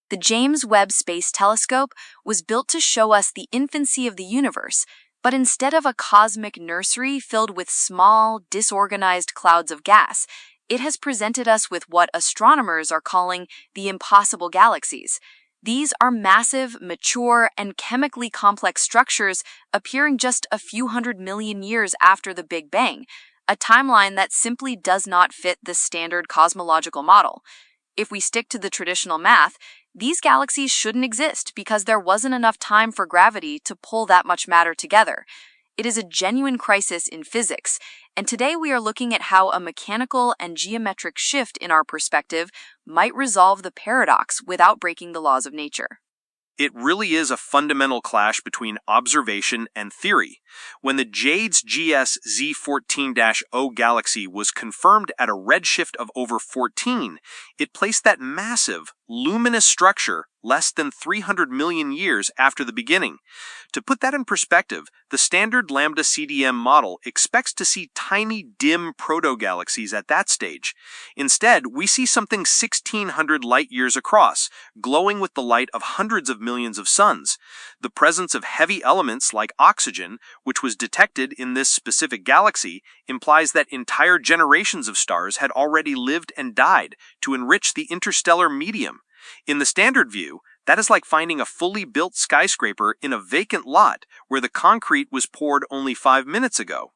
The James Webb Space Telescope was built to show us the infancy of the universe, but instead of a cosmic nursery filled with small, disorganized clouds of gas, it has presented us with what astronomers are calling the impossible galaxies. These are massive, mature, and chemically complex structures appearing just a few 100 million years after the Big Bang, a timeline that simply does not fit the standard cosmological model. If we stick to the traditional math, these galaxies shouldn't exist because there wasn't enough time for gravity to pull that much matter together. It is a genuine crisis in physics, and today we are looking at how a mechanical and geometric shift in our perspective might resolve the paradox without breaking the laws of nature. It really is a fundamental clash between observation and theory. When the JADES GS Z14-0 galaxy was confirmed at a redshift of over 14, it placed that massive, luminous structure less than 300 million years after the beginning. To put that in perspective, the standard lambda CDM model expects to see tiny, dim proto-galaxies at that stage. Instead, we see something 1,600 light-years across, glowing with the light of hundreds of millions of suns. The presence of heavy elements like oxygen, which was detected in this specific galaxy, implies that entire generations of stars had already lived and died to enrich the interstellar medium. In the standard view, that is like finding a fully built skyscraper in a vacant lot where the concrete was poured only 5 minutes ago.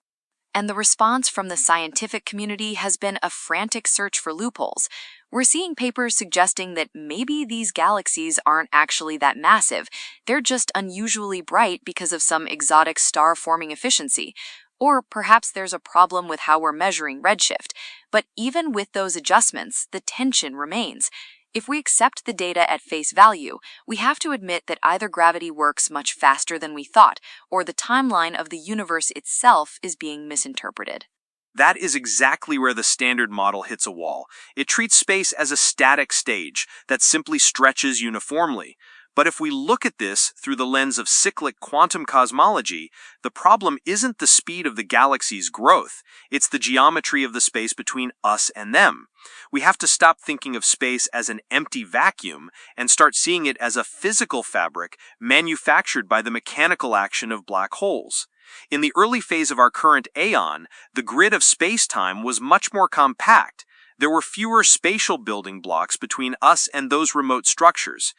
And the response from the scientific community has been a frantic search for loopholes. We're seeing papers suggesting that maybe these galaxies aren't actually that massive, they're just unusually bright because of some exotic star-forming efficiency. Or perhaps there's a problem with how we're measuring redshift. But even with those adjustments, the tension remains. If we accept the data at face value, we have to admit that either gravity works much faster than we thought, or the timeline of the universe itself is being misinterpreted. That is exactly where the standard model hits a wall. It treats space as a static stage that simply stretches uniformly. But if we look at this through the lens of cyclic quantum cosmology, the problem isn't the speed of the galaxy's growth, it's the geometry of the space between us and them. We have to stop thinking of space as an empty vacuum and start seeing it as a physical fabric manufactured by the mechanical action of black holes. In the early phase of our current aeon, the grid of space-time was much more compact. There were fewer spatial building blocks between us and those remote structures.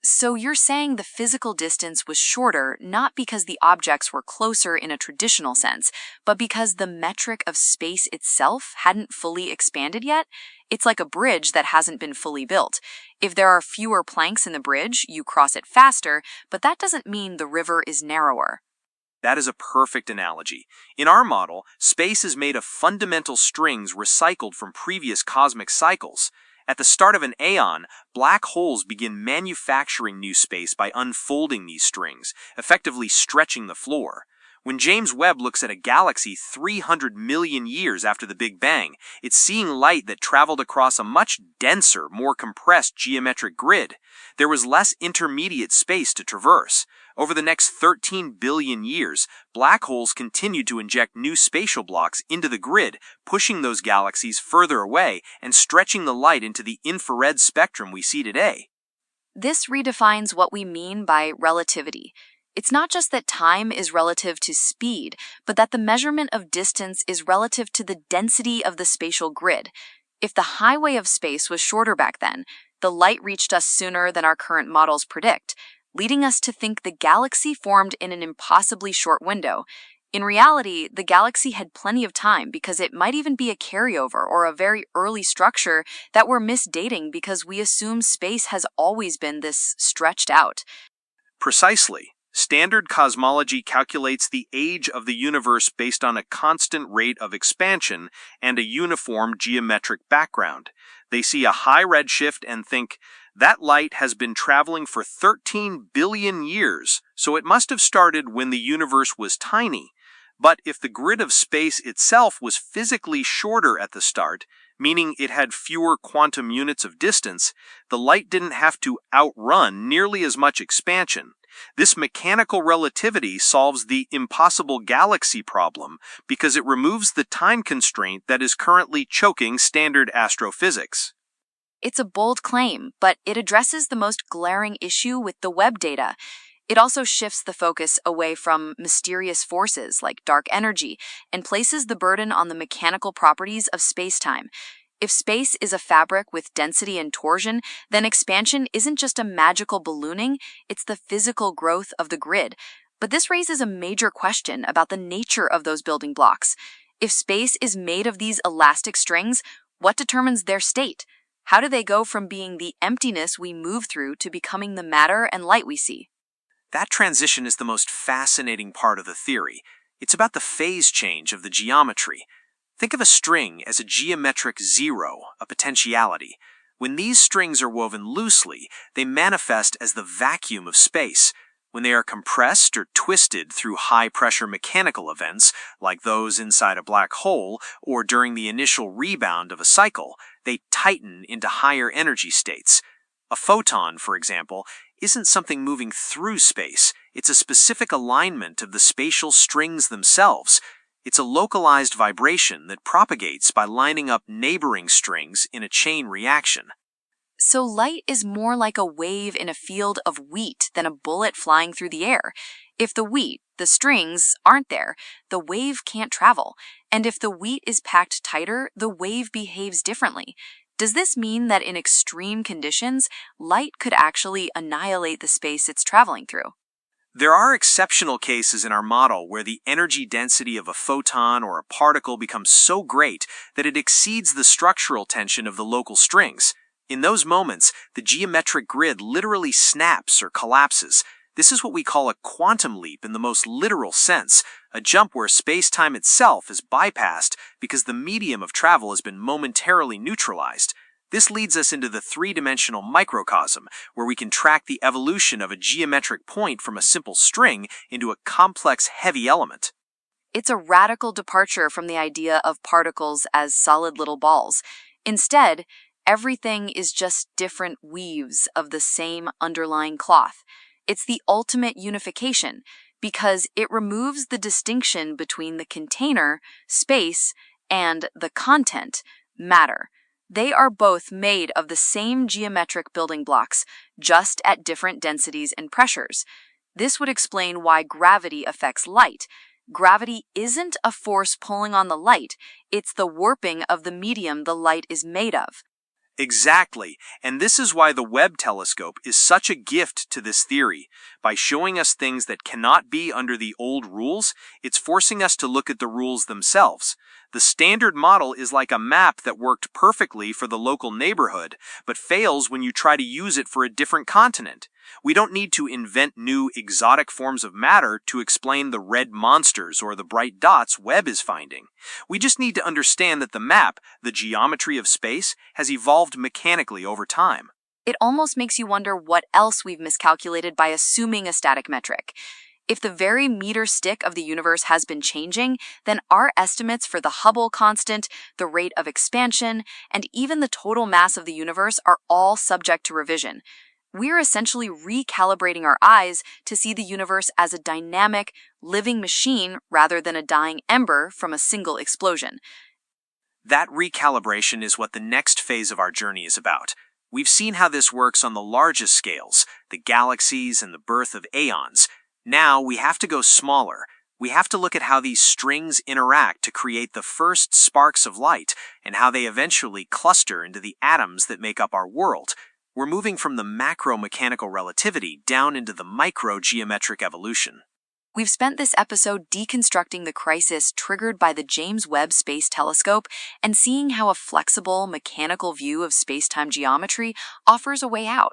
So you're saying the physical distance was shorter not because the objects were closer in a traditional sense, but because the metric of space itself hadn't fully expanded yet? It's like a bridge that hasn't been fully built. If there are fewer planks in the bridge, you cross it faster, but that doesn't mean the river is narrower. That is a perfect analogy. In our model, space is made of fundamental strings recycled from previous cosmic cycles. At the start of an aeon, black holes begin manufacturing new space by unfolding these strings, effectively stretching the floor. When James Webb looks at a galaxy 300 million years after the Big Bang, it's seeing light that traveled across a much denser, more compressed geometric grid. There was less intermediate space to traverse. Over the next 13 billion years, black holes continued to inject new spatial blocks into the grid, pushing those galaxies further away and stretching the light into the infrared spectrum we see today. This redefines what we mean by relativity. It's not just that time is relative to speed, but that the measurement of distance is relative to the density of the spatial grid. If the highway of space was shorter back then, the light reached us sooner than our current models predict, leading us to think the galaxy formed in an impossibly short window. In reality, the galaxy had plenty of time because it might even be a carryover or a very early structure that we're misdating because we assume space has always been this stretched out. Precisely. Standard cosmology calculates the age of the universe based on a constant rate of expansion and a uniform geometric background. They see a high redshift and think, that light has been traveling for 13 billion years, so it must have started when the universe was tiny. But if the grid of space itself was physically shorter at the start, meaning it had fewer quantum units of distance, the light didn't have to outrun nearly as much expansion. This mechanical relativity solves the impossible galaxy problem because it removes the time constraint that is currently choking standard astrophysics. It's a bold claim, but it addresses the most glaring issue with the Webb data. It also shifts the focus away from mysterious forces like dark energy and places the burden on the mechanical properties of space-time. If space is a fabric with density and torsion, then expansion isn't just a magical ballooning, it's the physical growth of the grid. But this raises a major question about the nature of those building blocks. If space is made of these elastic strings, what determines their state? How do they go from being the emptiness we move through to becoming the matter and light we see? That transition is the most fascinating part of the theory. It's about the phase change of the geometry. Think of a string as a geometric zero, a potentiality. When these strings are woven loosely, they manifest as the vacuum of space. When they are compressed or twisted through high-pressure mechanical events, like those inside a black hole or during the initial rebound of a cycle, they tighten into higher energy states. A photon, for example, isn't something moving through space. It's a specific alignment of the spatial strings themselves. It's a localized vibration that propagates by lining up neighboring strings in a chain reaction. So light is more like a wave in a field of wheat than a bullet flying through the air. If the wheat, the strings, aren't there, the wave can't travel. And if the wheat is packed tighter, the wave behaves differently. Does this mean that in extreme conditions, light could actually annihilate the space it's traveling through? There are exceptional cases in our model where the energy density of a photon or a particle becomes so great that it exceeds the structural tension of the local strings. In those moments, the geometric grid literally snaps or collapses. This is what we call a quantum leap in the most literal sense, a jump where space-time itself is bypassed because the medium of travel has been momentarily neutralized. This leads us into the three-dimensional microcosm, where we can track the evolution of a geometric point from a simple string into a complex heavy element. It's a radical departure from the idea of particles as solid little balls. Instead, everything is just different weaves of the same underlying cloth. It's the ultimate unification because it removes the distinction between the container, space, and the content, matter. They are both made of the same geometric building blocks, just at different densities and pressures. This would explain why gravity affects light. Gravity isn't a force pulling on the light, it's the warping of the medium the light is made of. Exactly, and this is why the Webb telescope is such a gift to this theory. By showing us things that cannot be under the old rules, it's forcing us to look at the rules themselves. The standard model is like a map that worked perfectly for the local neighborhood, but fails when you try to use it for a different continent. We don't need to invent new exotic forms of matter to explain the red monsters or the bright dots Webb is finding. We just need to understand that the map, the geometry of space, has evolved mechanically over time. It almost makes you wonder what else we've miscalculated by assuming a static metric. If the very meter stick of the universe has been changing, then our estimates for the Hubble constant, the rate of expansion, and even the total mass of the universe are all subject to revision. We're essentially recalibrating our eyes to see the universe as a dynamic, living machine rather than a dying ember from a single explosion. That recalibration is what the next phase of our journey is about. We've seen how this works on the largest scales, the galaxies and the birth of aeons. Now we have to go smaller. We have to look at how these strings interact to create the first sparks of light and how they eventually cluster into the atoms that make up our world. We're moving from the macro-mechanical relativity down into the micro-geometric evolution. We've spent this episode deconstructing the crisis triggered by the James Webb Space Telescope and seeing how a flexible, mechanical view of space-time geometry offers a way out.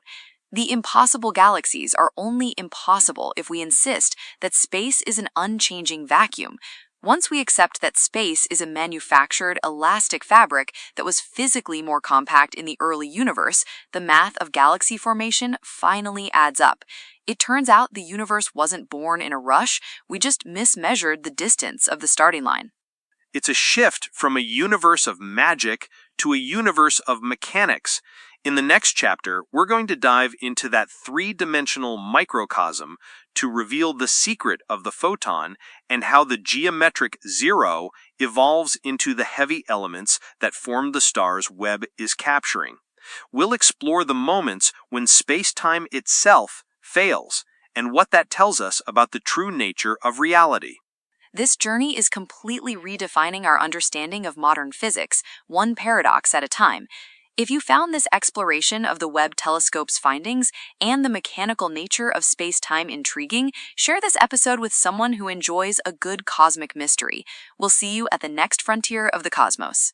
The impossible galaxies are only impossible if we insist that space is an unchanging vacuum. Once we accept that space is a manufactured, elastic fabric that was physically more compact in the early universe, the math of galaxy formation finally adds up. It turns out the universe wasn't born in a rush, we just mismeasured the distance of the starting line. It's a shift from a universe of magic to a universe of mechanics. In the next chapter, we're going to dive into that three-dimensional microcosm to reveal the secret of the photon and how the geometric zero evolves into the heavy elements that form the stars Webb is capturing. We'll explore the moments when space-time itself fails and what that tells us about the true nature of reality. This journey is completely redefining our understanding of modern physics, one paradox at a time. If you found this exploration of the Webb telescope's findings and the mechanical nature of space-time intriguing, share this episode with someone who enjoys a good cosmic mystery. We'll see you at the next frontier of the cosmos.